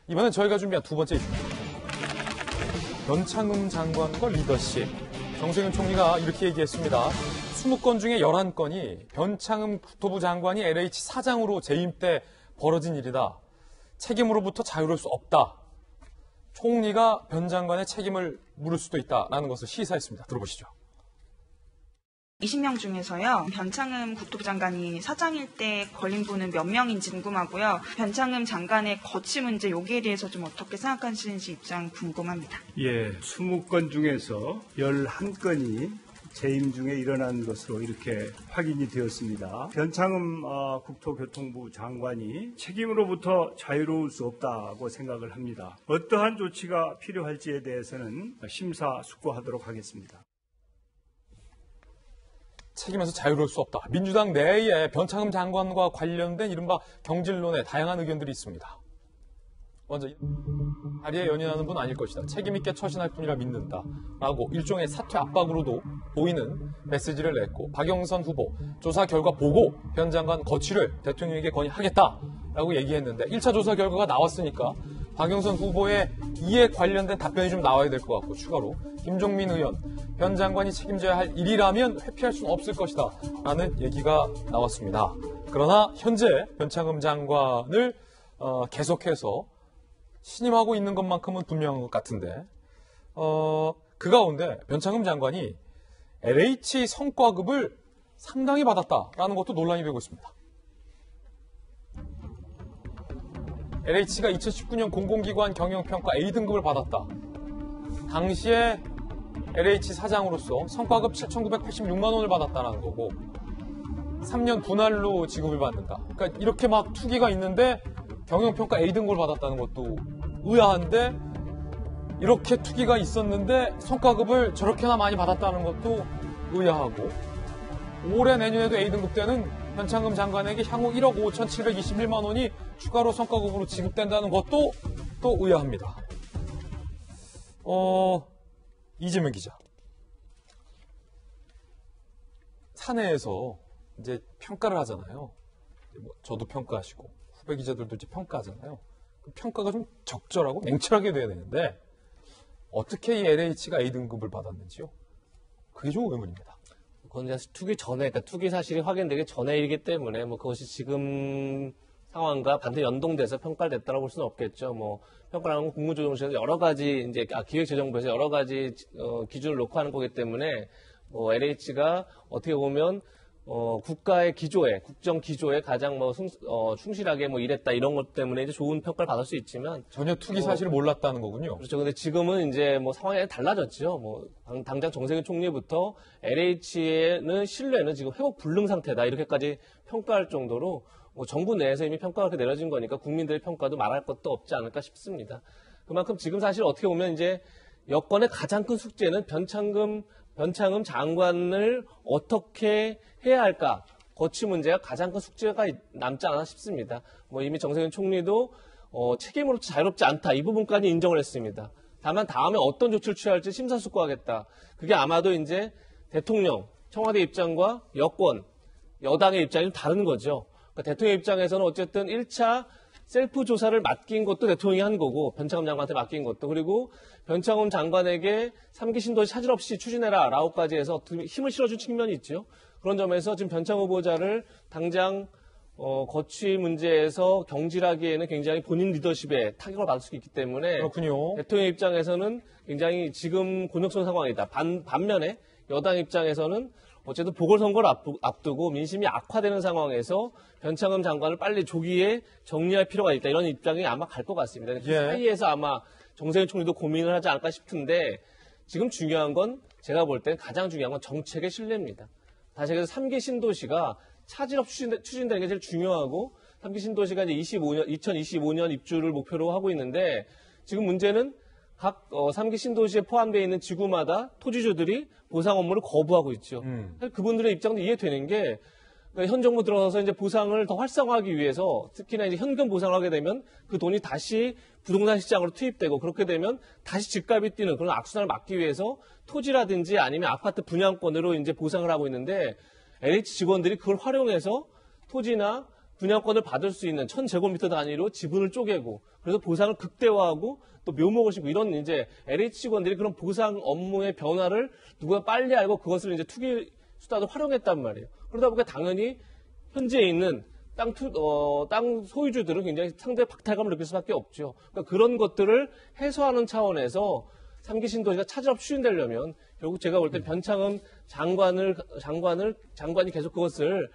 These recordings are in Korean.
이번엔 저희가 준비한 두 번째 이슈입니다. 변창흠 장관과 리더십. 정세균 총리가 이렇게 얘기했습니다. 20건 중에 11건이 변창흠 국토부 장관이 LH 사장으로 재임 때 벌어진 일이다. 책임으로부터 자유로울 수 없다. 총리가 변 장관의 책임을 물을 수도 있다라는 것을 시사했습니다. 들어보시죠. 20명 중에서요, 변창흠 국토부 장관이 사장일 때 걸린 분은 몇 명인지 궁금하고요. 변창흠 장관의 거취 문제 여기에 대해서 좀 어떻게 생각하시는지 입장 궁금합니다. 예, 20건 중에서 11건이 재임 중에 일어난 것으로 이렇게 확인이 되었습니다. 변창흠 국토교통부 장관이 책임으로부터 자유로울 수 없다고 생각을 합니다. 어떠한 조치가 필요할지에 대해서는 심사숙고하도록 하겠습니다. 책임에서 자유로울 수 없다. 민주당 내에 변창흠 장관과 관련된 이른바 경질론에 다양한 의견들이 있습니다. 먼저 자리에 연연하는 분 아닐 것이다. 책임 있게 처신할 뿐이라 믿는다. 라고 일종의 사퇴 압박으로도 보이는 메시지를 냈고, 박영선 후보 조사 결과 보고 변 장관 거취를 대통령에게 건의하겠다. 라고 얘기했는데 1차 조사 결과가 나왔으니까 박영선 후보의 이에 관련된 답변이 좀 나와야 될 것 같고, 추가로 김종민 의원, 변 장관이 책임져야 할 일이라면 회피할 수는 없을 것이다 라는 얘기가 나왔습니다. 그러나 현재 변창흠 장관을 계속해서 신임하고 있는 것만큼은 분명한 것 같은데, 그 가운데 변창흠 장관이 LH 성과급을 상당히 받았다라는 것도 논란이 되고 있습니다. LH가 2019년 공공기관 경영평가 A등급을 받았다. 당시에 LH 사장으로서 성과급 7,986만 원을 받았다는 거고, 3년 분할로 지급을 받는다. 그러니까 이렇게 막 투기가 있는데 경영평가 A등급을 받았다는 것도 의아한데, 이렇게 투기가 있었는데 성과급을 저렇게나 많이 받았다는 것도 의아하고, 올해 내년에도 A등급 때는 변창흠 장관에게 향후 1억 5,721만 원이 추가로 성과급으로 지급된다는 것도 또 의아합니다. 이재명 기자. 사내에서 이제 평가를 하잖아요. 저도 평가하시고 후배 기자들도 이제 평가하잖아요. 그 평가가 좀 적절하고 냉철하게 돼야 되는데 어떻게 이 LH가 A등급을 받았는지요? 그게 좀 의문입니다. 그건 사실 투기 전에, 그러니까 투기 사실이 확인되기 전의 일이기 때문에 그것이 지금 상황과 반드시 연동돼서 평가를 냈다고 볼 수는 없겠죠. 평가라는 건 국무조정실에서 여러 가지 이제 기획재정부에서 여러 가지 기준을 놓고 하는 거기 때문에 LH가 어떻게 보면 국가의 기조에, 국정 기조에 가장 충실하게 일했다 이런 것 때문에 이제 좋은 평가를 받을 수 있지만 전혀 투기 사실을 몰랐다는 거군요. 그렇죠. 근데 지금은 이제 상황이 달라졌죠. 당장 정세균 총리부터 LH는 신뢰는 지금 회복 불능 상태다 이렇게까지 평가할 정도로 정부 내에서 이미 평가가 그렇게 내려진 거니까 국민들의 평가도 말할 것도 없지 않을까 싶습니다. 그만큼 지금 사실 어떻게 보면 이제 여권의 가장 큰 숙제는 변창흠 장관을 어떻게 해야 할까? 거취 문제가 가장 큰 숙제가 남지 않았나 싶습니다. 이미 정세균 총리도 책임으로부터 자유롭지 않다. 이 부분까지 인정을 했습니다. 다만 다음에 어떤 조치를 취할지 심사숙고하겠다. 그게 아마도 이제 대통령, 청와대 입장과 여권, 여당의 입장이 좀 다른 거죠. 그러니까 대통령 입장에서는 어쨌든 1차 셀프 조사를 맡긴 것도 대통령이 한 거고, 변창흠 장관한테 맡긴 것도, 그리고 변창흠 장관에게 3기 신도시 차질 없이 추진해라 라고까지 해서 힘을 실어준 측면이 있죠. 그런 점에서 지금 변창흠 후보자를 당장 거취 문제에서 경질하기에는 굉장히 본인 리더십에 타격을 받을 수 있기 때문에, 그렇군요. 대통령 입장에서는 굉장히 지금 곤욕스러운 상황이다. 반면에 여당 입장에서는 어쨌든 보궐선거를 앞두고 민심이 악화되는 상황에서 변창흠 장관을 빨리 조기에 정리할 필요가 있다. 이런 입장이 아마 갈 것 같습니다. 그 사이에서 아마 정세균 총리도 고민을 하지 않을까 싶은데, 지금 중요한 건 제가 볼 때 가장 중요한 건 정책의 신뢰입니다. 다시 해서 3기 신도시가 차질 없이 추진되는 게 제일 중요하고, 3기 신도시가 이제 2025년 입주를 목표로 하고 있는데, 지금 문제는 각 3기 신도시에 포함되어 있는 지구마다 토지주들이 보상 업무를 거부하고 있죠. 그분들의 입장도 이해되는 게, 그러니까 현 정부 들어서서 이제 보상을 더 활성화하기 위해서, 특히나 이제 현금 보상을 하게 되면 그 돈이 다시 부동산 시장으로 투입되고, 그렇게 되면 다시 집값이 뛰는 그런 악순환을 막기 위해서 토지라든지 아니면 아파트 분양권으로 이제 보상을 하고 있는데, LH 직원들이 그걸 활용해서 토지나 분양권을 받을 수 있는 1000제곱미터 단위로 지분을 쪼개고 그래서 보상을 극대화하고 또 묘목을 싣고 이런 이제 LH 직원들이 그런 보상 업무의 변화를 누가 빨리 알고 그것을 이제 투기 수단으로 활용했단 말이에요. 그러다 보니까 당연히 현재 있는 땅 소유주들은 굉장히 상대 박탈감을 느낄 수밖에 없죠. 그러니까 그런 것들을 해소하는 차원에서 3기 신도시가 차질없이 추진되려면 결국 제가 볼 때 변창흠 장관이 계속 그것을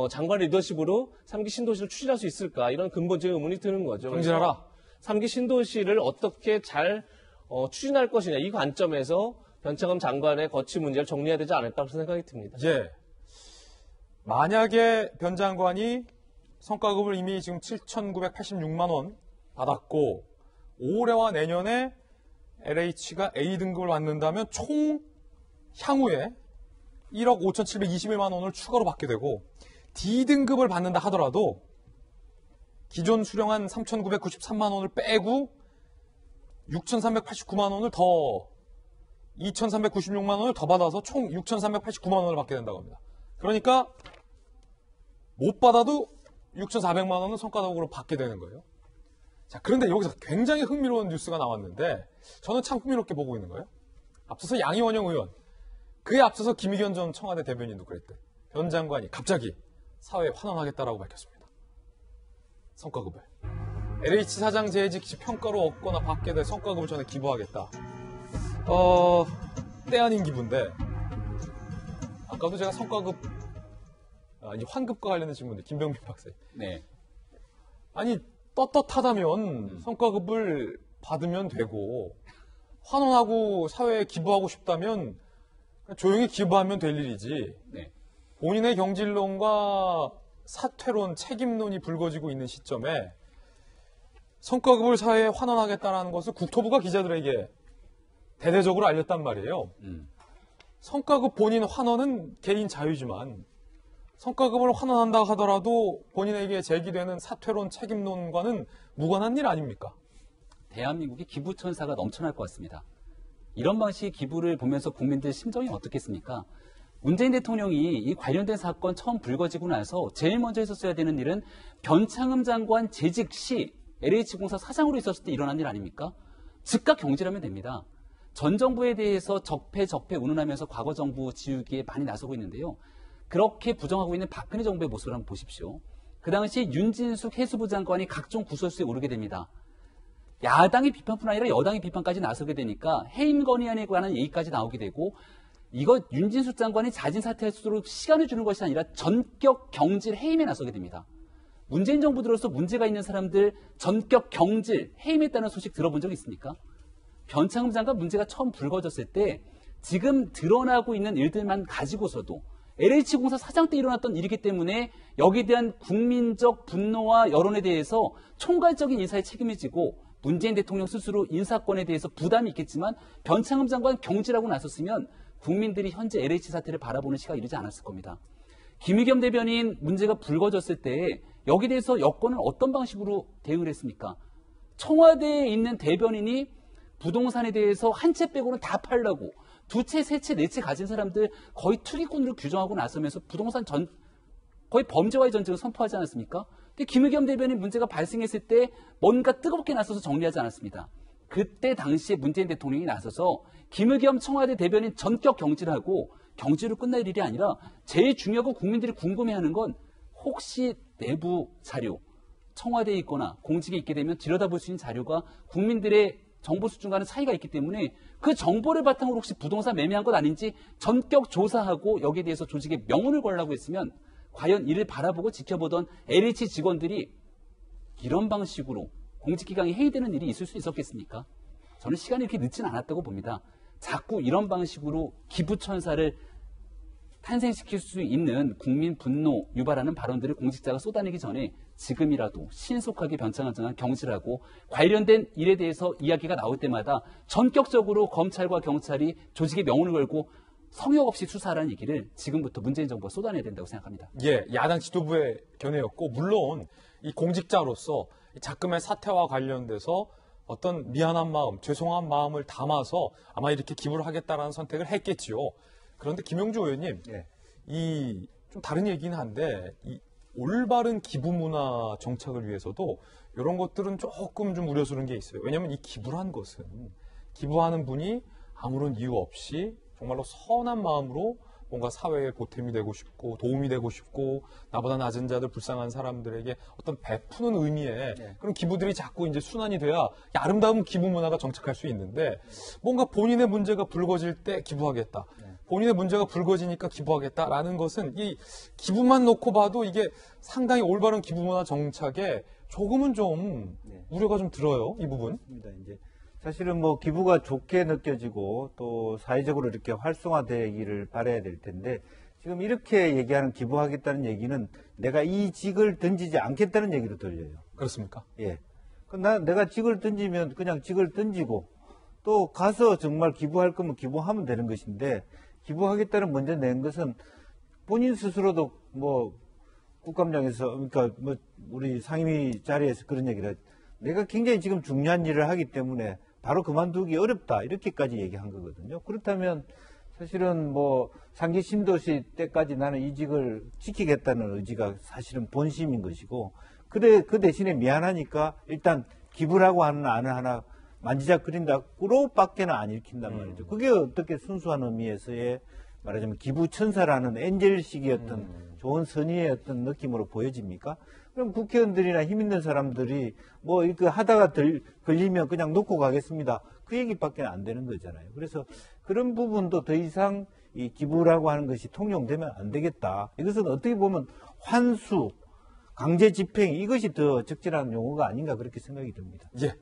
장관 리더십으로 3기 신도시를 추진할 수 있을까 이런 근본적인 의문이 드는 거죠. 경질하라. 3기 신도시를 어떻게 잘 추진할 것이냐 이 관점에서 변창흠 장관의 거취 문제를 정리해야 되지 않을까 생각이 듭니다. 예. 만약에 변 장관이 성과급을 이미 지금 7,986만 원 받았고 올해와 내년에 LH가 A등급을 받는다면 총 향후에 1억 5,721만 원을 추가로 받게 되고 D등급을 받는다 하더라도 기존 수령한 3,993만 원을 빼고 6,389만 원을 더 2,396만 원을 더 받아서 총 6,389만 원을 받게 된다고 합니다. 그러니까 못 받아도 6,400만 원은 성과급으로 받게 되는 거예요. 자, 그런데 여기서 굉장히 흥미로운 뉴스가 나왔는데 저는 참 흥미롭게 보고 있는 거예요. 앞서서 양이원영 의원, 그에 앞서서 김의겸 전 청와대 대변인도 그랬대. 변 장관이 갑자기 사회에 환원하겠다라고 밝혔습니다. 성과급을. LH 사장 재직 시 평가로 얻거나 받게 될 성과급을 전에 기부하겠다. 때 아닌 기부인데 아까도 제가 성과급 이제 환급과 관련된 질문인데 김병민 박사님. 네. 아니 떳떳하다면 성과급을 받으면 되고 환원하고 사회에 기부하고 싶다면 조용히 기부하면 될 일이지. 네. 본인의 경질론과 사퇴론, 책임론이 불거지고 있는 시점에 성과급을 사회에 환원하겠다는 것을 국토부가 기자들에게 대대적으로 알렸단 말이에요. 성과급 본인 환원은 개인 자유지만 성과급을 환원한다 하더라도 본인에게 제기되는 사퇴론, 책임론과는 무관한 일 아닙니까? 대한민국이 기부천사가 넘쳐날 것 같습니다. 이런 방식의 기부를 보면서 국민들 심정이 어떻겠습니까? 문재인 대통령이 이 관련된 사건 처음 불거지고 나서 제일 먼저 했었어야 되는 일은 변창흠 장관 재직 시 LH공사 사장으로 있었을 때 일어난 일 아닙니까? 즉각 경질하면 됩니다. 전 정부에 대해서 적폐 운운하면서 과거 정부 지우기에 많이 나서고 있는데요. 그렇게 부정하고 있는 박근혜 정부의 모습을 한번 보십시오. 그 당시 윤진숙 해수부 장관이 각종 구설수에 오르게 됩니다. 야당의 비판뿐 아니라 여당의 비판까지 나서게 되니까 해임 건의안에 관한 얘기까지 나오게 되고 이거 윤진숙 장관이 자진 사퇴할수록 시간을 주는 것이 아니라 전격 경질 해임에 나서게 됩니다. 문재인 정부 들어서 문제가 있는 사람들 전격 경질 해임했다는 소식 들어본 적 있습니까? 변창흠 장관 문제가 처음 불거졌을 때 지금 드러나고 있는 일들만 가지고서도 LH공사 사장 때 일어났던 일이기 때문에 여기에 대한 국민적 분노와 여론에 대해서 총괄적인 인사에 책임을 지고 문재인 대통령 스스로 인사권에 대해서 부담이 있겠지만 변창흠 장관 경질하고 나섰으면 국민들이 현재 LH 사태를 바라보는 시각이 이르지 않았을 겁니다. 김의겸 대변인 문제가 불거졌을 때 여기에 대해서 여권은 어떤 방식으로 대응을 했습니까? 청와대에 있는 대변인이 부동산에 대해서 한 채 빼고는 다 팔라고 두 채, 세 채, 네 채 가진 사람들 거의 투기꾼으로 규정하고 나서면서 부동산 거의 범죄와의 전쟁을 선포하지 않았습니까? 근데 김의겸 대변인 문제가 발생했을 때 뭔가 뜨겁게 나서서 정리하지 않았습니다. 그때 당시에 문재인 대통령이 나서서 김의겸 청와대 대변인 전격 경질하고 경질로 끝날 일이 아니라 제일 중요하고 국민들이 궁금해하는 건 혹시 내부 자료, 청와대에 있거나 공직에 있게 되면 들여다볼 수 있는 자료가 국민들의 정보 수준과는 차이가 있기 때문에 그 정보를 바탕으로 혹시 부동산 매매한 것 아닌지 전격 조사하고 여기에 대해서 조직에 명운을 걸라고 했으면 과연 이를 바라보고 지켜보던 LH 직원들이 이런 방식으로 공직기강이 해이되는 일이 있을 수 있었겠습니까? 저는 시간이 이렇게 늦지는 않았다고 봅니다. 자꾸 이런 방식으로 기부천사를 탄생시킬 수 있는 국민 분노 유발하는 발언들을 공직자가 쏟아내기 전에 지금이라도 신속하게 변창흠 장관 경질하고 관련된 일에 대해서 이야기가 나올 때마다 전격적으로 검찰과 경찰이 조직에 명운을 걸고 성역 없이 수사하라는 얘기를 지금부터 문재인 정부가 쏟아내야 된다고 생각합니다. 예, 야당 지도부의 견해였고 물론 이 공직자로서 작금의 사태와 관련돼서 어떤 미안한 마음, 죄송한 마음을 담아서 아마 이렇게 기부를 하겠다라는 선택을 했겠지요. 그런데 김용주 의원님, 예. 이 좀 다른 얘기긴 한데 이 올바른 기부 문화 정착을 위해서도 이런 것들은 조금 좀 우려스러운 게 있어요. 왜냐하면 이 기부란 것은 기부하는 분이 아무런 이유 없이 정말로 선한 마음으로 뭔가 사회에 보탬이 되고 싶고 도움이 되고 싶고 나보다 낮은 자들 불쌍한 사람들에게 어떤 베푸는 의미의 그런 기부들이 자꾸 이제 순환이 돼야 아름다운 기부 문화가 정착할 수 있는데 뭔가 본인의 문제가 불거질 때 기부하겠다. 본인의 문제가 불거지니까 기부하겠다라는 것은 이 기부만 놓고 봐도 이게 상당히 올바른 기부 문화 정착에 조금은 좀 우려가 좀 들어요. 이 부분. 이제 사실은 뭐 기부가 좋게 느껴지고 또 사회적으로 이렇게 활성화되기를 바라야 될 텐데 지금 이렇게 얘기하는 기부하겠다는 얘기는 내가 이 직을 던지지 않겠다는 얘기로 들려요. 그렇습니까? 예. 내가 직을 던지면 그냥 직을 던지고 또 가서 정말 기부할 거면 기부하면 되는 것인데 기부하겠다는 문제 낸 것은 본인 스스로도 뭐 국감장에서 그러니까 뭐 우리 상임위 자리에서 그런 얘기를 내가 굉장히 지금 중요한 일을 하기 때문에 바로 그만두기 어렵다 이렇게까지 얘기한 거거든요. 그렇다면 사실은 뭐 상기 신도시 때까지 나는 이직을 지키겠다는 의지가 사실은 본심인 것이고 그 대신에 미안하니까 일단 기부라고 하는 안을 하나 만지작거린다로밖에는 안 읽힌단 말이죠. 그게 어떻게 순수한 의미에서의 말하자면 기부천사라는 엔젤식의 어떤 좋은 선의의 어떤 느낌으로 보여집니까? 그럼 국회의원들이나 힘 있는 사람들이 뭐 이렇게 하다가 걸리면 그냥 놓고 가겠습니다. 그 얘기밖에 안 되는 거잖아요. 그래서 그런 부분도 더 이상 이 기부라고 하는 것이 통용되면 안 되겠다. 이것은 어떻게 보면 환수, 강제 집행 이것이 더 적절한 용어가 아닌가 그렇게 생각이 듭니다. 예.